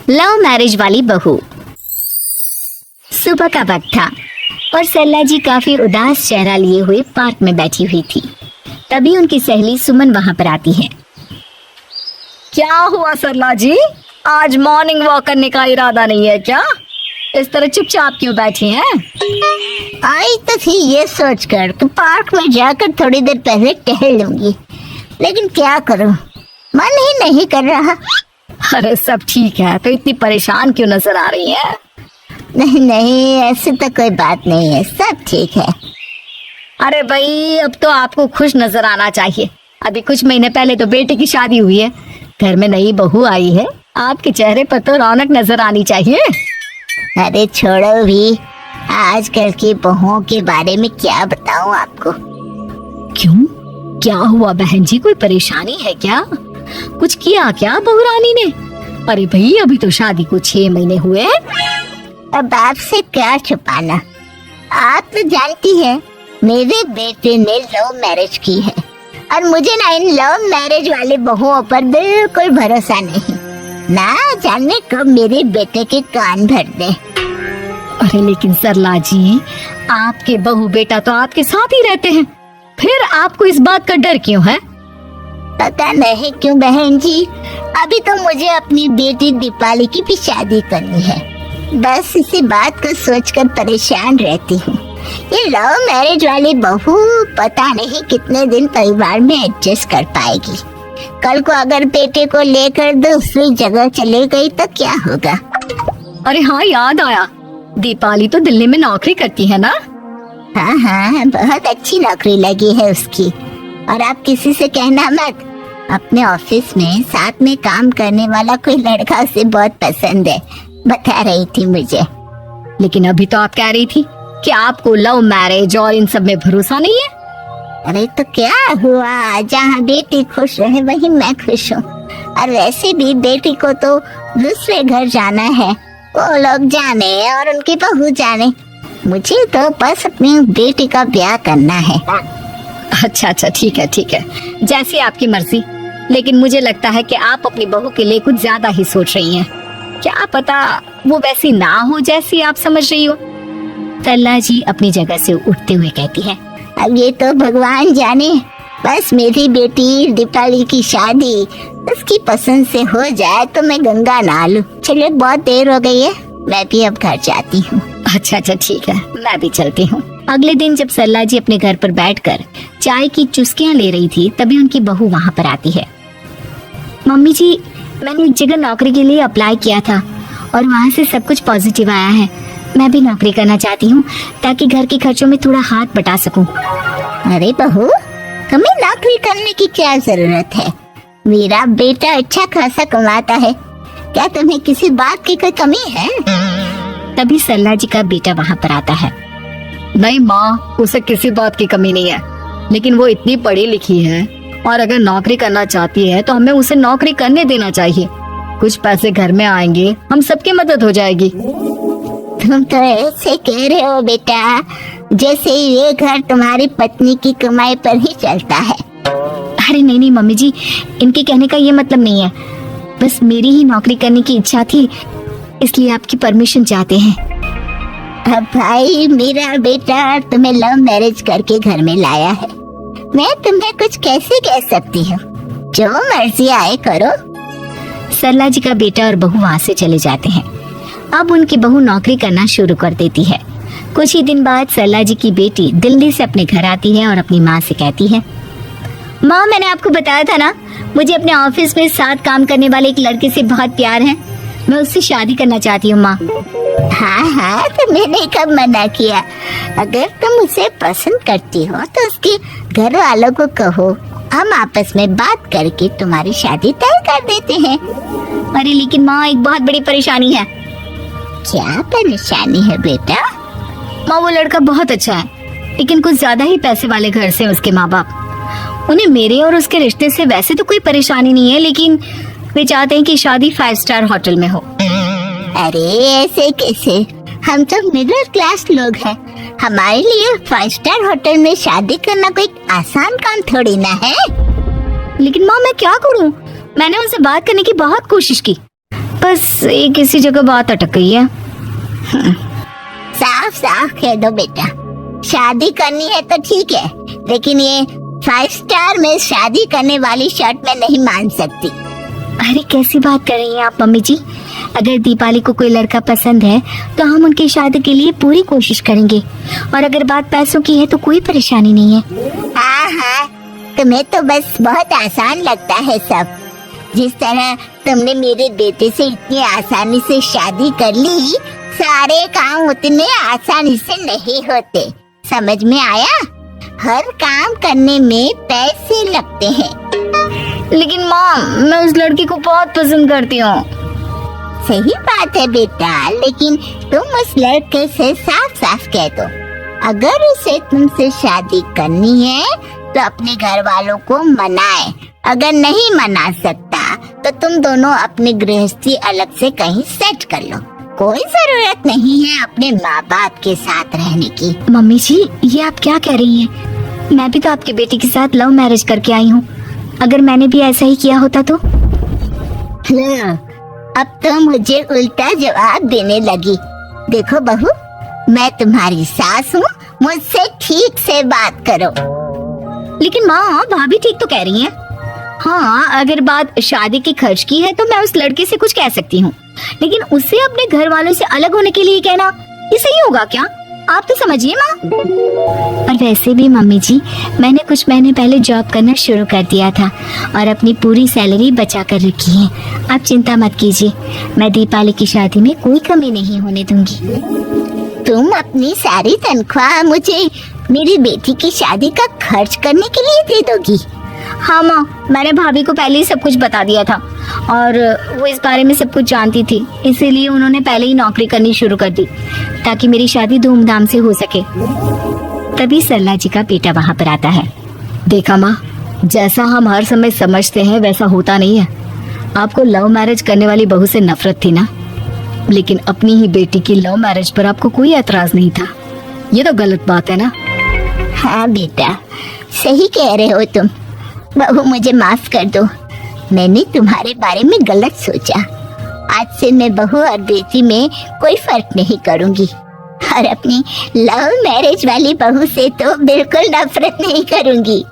Love marriage वाली बहू। सुबह का वक्त था और सरला जी काफी उदास चेहरा लिए हुए पार्क में बैठी हुई थी। तभी उनकी सहेली सुमन वहां पर आती है। क्या हुआ सरला जी, आज मॉर्निंग वॉक करने का इरादा नहीं है क्या? इस तरह चुपचाप क्यों बैठी हैं? आई तो थी ये सोचकर कि पार्क में जाकर थोड़ी देर पहले टहल लूंगी, लेकिन क्या करूं, मन ही नहीं कर रहा। अरे सब ठीक है, तो इतनी परेशान क्यों नजर आ रही है? नहीं नहीं, ऐसी तो कोई बात नहीं है, सब ठीक है। अरे भाई, अब तो आपको खुश नजर आना चाहिए। अभी कुछ महीने पहले तो बेटे की शादी हुई है, घर में नई बहू आई है, आपके चेहरे पर तो रौनक नजर आनी चाहिए। अरे छोड़ो भी, आजकल की बहुओं के बारे में क्या बताऊं आपको। क्यों, क्या हुआ बहन जी, कोई परेशानी है क्या? कुछ किया क्या बहू रानी ने? अरे भाई, अभी तो शादी को 6 महीने हुए हैं। अब आपसे क्या छुपाना, आप तो जानती हैं मेरे बेटे ने लव मैरिज की है और मुझे ना इन लव मैरिज वाले बहुओं पर बिल्कुल भरोसा नहीं। ना जाने कब मेरे बेटे के कान भर दे। अरे लेकिन सरला जी, आपके बहू बेटा तो आपके साथ ही रहते हैं, फिर आपको इस बात का डर क्यों है? पता नहीं क्यों बहन जी, अभी तो मुझे अपनी बेटी दीपाली की भी शादी करनी है। बस इसी बात को सोचकर परेशान रहती हूँ। ये लव मैरिज वाली बहू पता नहीं कितने दिन परिवार में एडजस्ट कर पाएगी। कल को अगर बेटे को लेकर दूसरी जगह चले गई तो क्या होगा? अरे हाँ, याद आया, दीपाली तो दिल्ली में नौकरी करती है ना? हाँ हाँ, बहुत अच्छी नौकरी लगी है उसकी। और आप किसी से कहना मत, अपने ऑफिस में साथ में काम करने वाला कोई लड़का उसे बहुत पसंद है, बता रही थी मुझे। लेकिन अभी तो आप कह रही थी कि आपको लव मैरिज और इन सब में भरोसा नहीं है। अरे तो क्या हुआ, जहाँ बेटी खुश रहे वहीं मैं खुश हूँ। और वैसे भी बेटी को तो दूसरे घर जाना है, वो लोग जाने और उनकी बहू जाने, मुझे तो बस अपनी बेटी का ब्याह करना है। अच्छा अच्छा, ठीक है ठीक है, जैसी आपकी मर्जी। लेकिन मुझे लगता है कि आप अपनी बहू के लिए कुछ ज्यादा ही सोच रही हैं। क्या पता वो वैसी ना हो जैसी आप समझ रही हो। सरला जी अपनी जगह से उठते हुए कहती है, अब ये तो भगवान जाने, बस मेरी बेटी दीपाली की शादी उसकी पसंद से हो जाए तो मैं गंगा नहा लूं। चलिए बहुत देर हो गई है, मैं भी अब घर जाती हूँ। अच्छा अच्छा ठीक है, मैं भी चलती हूँ। अगले दिन जब सरला जी अपने घर पर बैठकर चाय की चुस्कियां ले रही थी, तभी उनकी बहू वहाँ पर आती है। मम्मी जी, मैंने एक जगह नौकरी के लिए अप्लाई किया था और वहाँ से सब कुछ पॉजिटिव आया है। मैं भी नौकरी करना चाहती हूँ ताकि घर के खर्चों में थोड़ा हाथ बटा सकूं। अरे बहू, तुम्हें नौकरी करने की क्या जरूरत है? मेरा बेटा अच्छा खासा कमाता है, क्या तुम्हें किसी बात की कोई कमी है? तभी सरला जी का बेटा वहाँ पर आता है। नहीं माँ, उसे किसी बात की कमी नहीं है, लेकिन वो इतनी पढ़ी लिखी है और अगर नौकरी करना चाहती है तो हमें उसे नौकरी करने देना चाहिए। कुछ पैसे घर में आएंगे, हम सबकी मदद हो जाएगी। तुम तो ऐसे कह रहे हो बेटा जैसे ये घर तुम्हारी पत्नी की कमाई पर ही चलता है। अरे नहीं नहीं मम्मी जी, इनके कहने का ये मतलब नहीं है, बस मेरी ही नौकरी करने की इच्छा थी, इसलिए आपकी परमिशन चाहते हैं। अब भाई, मेरा बेटा तुम्हें लव मैरिज करके घर में लाया है, मैं तुम्हें कुछ कैसे कह सकती हूँ? जो मर्जी आए करो। सरला जी का बेटा और बहू वहाँ से चले जाते हैं। अब उनकी बहू नौकरी करना शुरू कर देती है। कुछ ही दिन बाद सरला जी की बेटी दिल्ली से अपने घर आती है और अपनी माँ से कहती है, माँ, मैंने आपको बताया था ना, मुझे अपने ऑफिस में साथ काम करने वाले एक लड़के से बहुत प्यार है, मैं उससे शादी करना चाहती हूँ माँ। हाँ हाँ, तो मैंने कब मना किया? अगर तुम उसे पसंद करती हो तो उसके घर वालों को कहो, हम आपस में बात करके तुम्हारी शादी तय कर देते हैं। अरे लेकिन माँ, एक बहुत बड़ी परेशानी है। क्या परेशानी है बेटा? माँ, वो लड़का बहुत अच्छा है, लेकिन कुछ ज्यादा ही पैसे वाले घर से उसके माँ बाप। उन्हें मेरे और उसके रिश्ते से वैसे तो कोई परेशानी नहीं है, लेकिन वे चाहते हैं कि शादी 5 स्टार होटल में हो। अरे ऐसे कैसे? हम तो मिडिल क्लास लोग हैं, हमारे लिए 5 स्टार होटल में शादी करना कोई आसान काम थोड़ी ना है। लेकिन माँ, मैं क्या करूँ? मैंने उनसे बात करने की बहुत कोशिश की, बस एक इसी जगह बात अटक गई है। साफ साफ कह दो बेटा, शादी करनी है तो ठीक है, लेकिन ये 5 स्टार में शादी करने वाली शर्त मैं नहीं मान सकती। अरे कैसी बात कर रही हैं आप मम्मी जी? अगर दीपाली को कोई लड़का पसंद है तो हम उनकी शादी के लिए पूरी कोशिश करेंगे, और अगर बात पैसों की है तो कोई परेशानी नहीं है। हाँ हाँ, तुम्हें तो बस बहुत आसान लगता है सब। जिस तरह तुमने मेरे बेटे से इतनी आसानी से शादी कर ली, सारे काम उतने आसानी से नहीं होते। समझ में आया? हर काम करने में पैसे लगते हैं। लेकिन माँ, मैं उस लड़की को बहुत पसंद करती हूँ। सही बात है बेटा, लेकिन तुम उस लड़के से साफ साफ कह दो, अगर उसे तुमसे शादी करनी है तो अपने घर वालों को मनाए। अगर नहीं मना सकता तो तुम दोनों अपनी गृहस्थी अलग से कहीं सेट कर लो। कोई जरूरत नहीं है अपने माँ बाप के साथ रहने की। मम्मी जी, ये आप क्या कह रही हैं? मैं भी तो आपके बेटे के साथ लव मैरिज करके आई हूँ। अगर मैंने भी ऐसा ही किया होता तो? अब तो मुझे उल्टा जवाब देने लगी। देखो बहू, मैं तुम्हारी सास हूँ, मुझसे ठीक से बात करो। लेकिन माँ, भाभी ठीक तो कह रही हैं। हाँ, अगर बात शादी के खर्च की है तो मैं उस लड़के से कुछ कह सकती हूँ, लेकिन उसे अपने घर वालों से अलग होने के लिए कहना, ये सही होगा क्या? आप तो समझिए माँ। और वैसे भी मम्मी जी, मैंने कुछ महीने पहले जॉब करना शुरू कर दिया था और अपनी पूरी सैलरी बचा कर रखी है। आप चिंता मत कीजिए, मैं दीपाली की शादी में कोई कमी नहीं होने दूंगी। तुम अपनी सारी तनख्वाह मुझे मेरी बेटी की शादी का खर्च करने के लिए दे दोगी? हाँ माँ, मैंने भाभी को पहले ही सब कुछ बता दिया था और वो इस बारे में सब कुछ जानती थी, इसीलिए उन्होंने पहले ही नौकरी करनी शुरू कर दी ताकि मेरी शादी धूमधाम से हो सके। तभी सरला जी का बेटा वहाँ पर आता है। देखा माँ, जैसा हम हर समय समझते हैं वैसा होता नहीं है। आपको लव मैरिज करने वाली बहू से नफरत थी ना, लेकिन अपनी ही बेटी की लव मैरिज पर आपको कोई एतराज नहीं था। ये तो गलत बात है ना? हाँ बेटा, सही कह रहे हो तुम। बहू, मुझे माफ कर दो, मैंने तुम्हारे बारे में गलत सोचा। आज से मैं बहू और बेटी में कोई फर्क नहीं करूंगी, और अपनी लव मैरिज वाली बहू से तो बिल्कुल नफरत नहीं करूंगी।